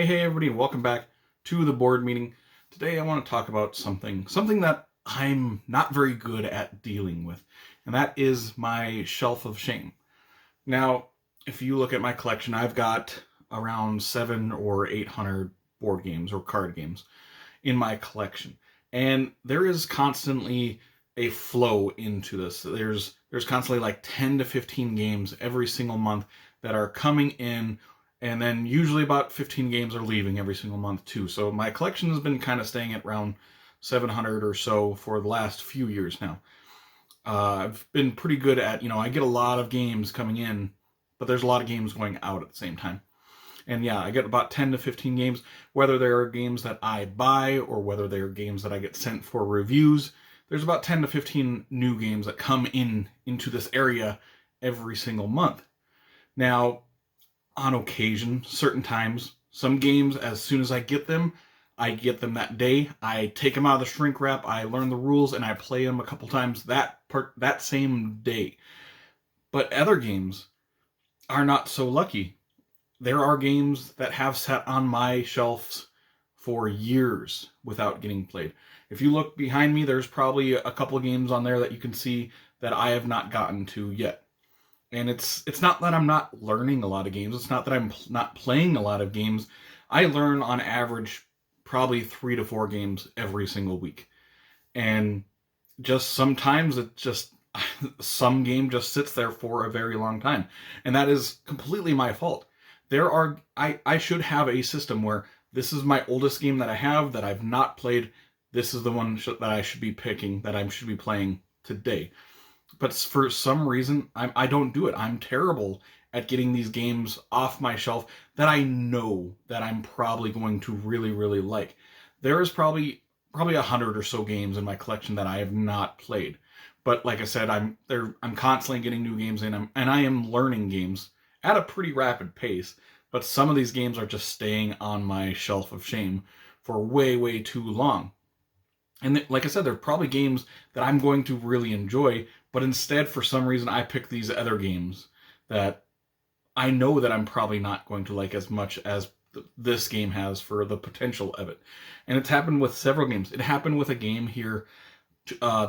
Hey everybody, welcome back to the board meeting. Today I want to talk about something that I'm not very good at dealing with, and that is my shelf of shame. Now, if you look at my collection, I've got around 700 or 800 board games or card games in my collection, and there is constantly a flow into this. There's constantly like 10 to 15 games every single month that are coming in, and then usually about 15 games are leaving every single month too. So my collection has been kind of staying at around 700 or so for the last few years now. I've been pretty good at, I get a lot of games coming in, but there's a lot of games going out at the same time. And yeah, I get about 10 to 15 games, whether they are games that I buy or whether they are games that I get sent for reviews. There's about 10 to 15 new games that come into this area every single month. Now, on occasion, certain times, some games, as soon as I get them that day. I take them out of the shrink wrap, I learn the rules, and I play them a couple times that same day. But other games are not so lucky. There are games that have sat on my shelves for years without getting played. If you look behind me, there's probably a couple of games on there that you can see that I have not gotten to yet. And it's not that I'm not learning a lot of games. It's not that I'm not playing a lot of games. I learn on average probably 3 to 4 games every single week. And just sometimes some game just sits there for a very long time. And that is completely my fault. I should have a system where this is my oldest game that I have that I've not played. This is the one that I should be picking, that I should be playing today. But for some reason, I don't do it. I'm terrible at getting these games off my shelf that I know that I'm probably going to really, really like. There is probably 100 or so games in my collection that I have not played. But like I said, I'm constantly getting new games in, and I am learning games at a pretty rapid pace. But some of these games are just staying on my shelf of shame for way, way too long. And like I said, there are probably games that I'm going to really enjoy, but instead, for some reason, I pick these other games that I know that I'm probably not going to like as much as this game has for the potential of it. And it's happened with several games. It happened with a game here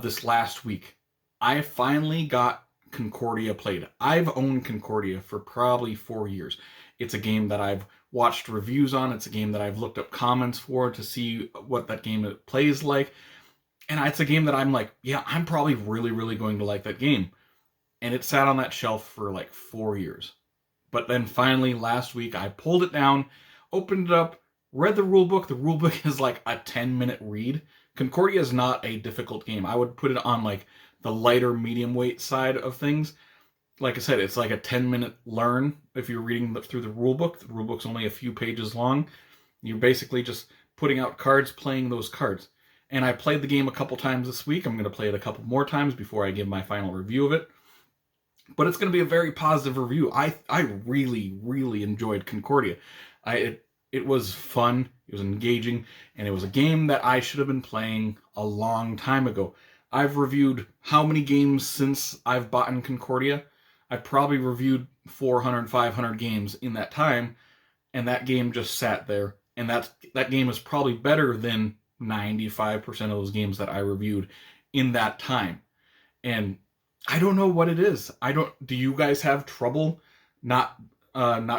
this last week. I finally got Concordia played. I've owned Concordia for probably 4 years. It's a game that I've watched reviews on. It's a game that I've looked up comments for to see what that game plays like. And it's a game that I'm like, yeah, I'm probably really, really going to like that game. And it sat on that shelf for like 4 years. But then finally last week I pulled it down, opened it up, read the rulebook. The rulebook is like a 10-minute read. Concordia is not a difficult game. I would put it on like the lighter medium weight side of things. Like I said, it's like a 10-minute learn if you're reading through the rulebook. The rulebook's only a few pages long. You're basically just putting out cards, playing those cards. And I played the game a couple times this week. I'm going to play it a couple more times before I give my final review of it. But it's going to be a very positive review. I really, really enjoyed Concordia. It was fun, it was engaging, and it was a game that I should have been playing a long time ago. I've reviewed how many games since I've bought in Concordia? I've probably reviewed 400, 500 games in that time, and that game just sat there. And that game is probably better than 95% of those games that I reviewed in that time. And I don't know what it is. Do you guys have trouble not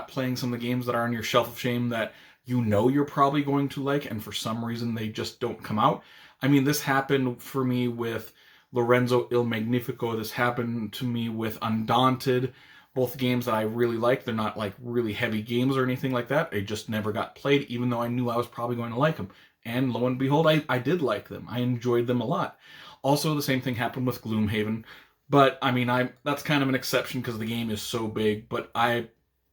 playing some of the games that are on your shelf of shame that you know you're probably going to like, and for some reason they just don't come out? I mean, this happened for me with Lorenzo Il Magnifico. This happened to me with Undaunted. Both games that I really like. They're not like really heavy games or anything like that. They just never got played, even though I knew I was probably going to like them. And lo and behold, I did like them. I enjoyed them a lot. Also, the same thing happened with Gloomhaven. But, I mean, that's kind of an exception because the game is so big. But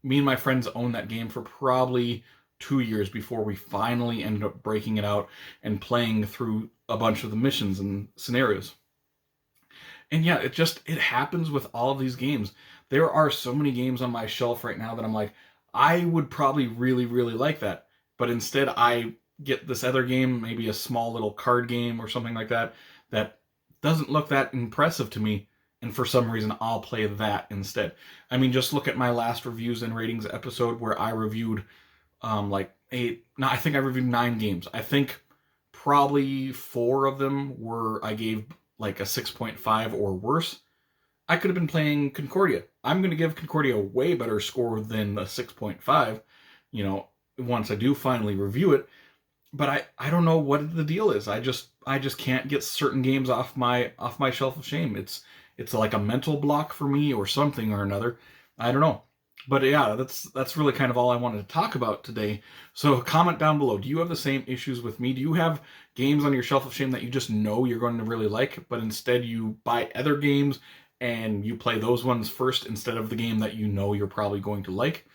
me and my friends owned that game for probably 2 years before we finally ended up breaking it out and playing through a bunch of the missions and scenarios. And yeah, it happens with all of these games. There are so many games on my shelf right now that I'm like, I would probably really, really like that. But instead, I get this other game, maybe a small little card game or something like that, that doesn't look that impressive to me. And for some reason, I'll play that instead. I mean, just look at my last reviews and ratings episode where I reviewed like 8, no, I think I reviewed 9 games. I think probably 4 of them I gave like a 6.5 or worse. I could have been playing Concordia. I'm going to give Concordia a way better score than a 6.5, once I do finally review it. But I don't know what the deal is. I just can't get certain games off my shelf of shame. It's like a mental block for me or something or another. I don't know. But yeah, that's really kind of all I wanted to talk about today. So comment down below. Do you have the same issues with me? Do you have games on your shelf of shame that you just know you're going to really like, but instead you buy other games and you play those ones first instead of the game that you know you're probably going to like?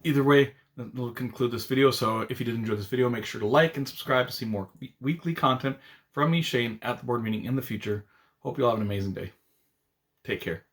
Either way, that'll conclude this video. So if you did enjoy this video, make sure to like and subscribe to see more weekly content from me, Shane, at the board meeting in the future. Hope you all have an amazing day. Take care.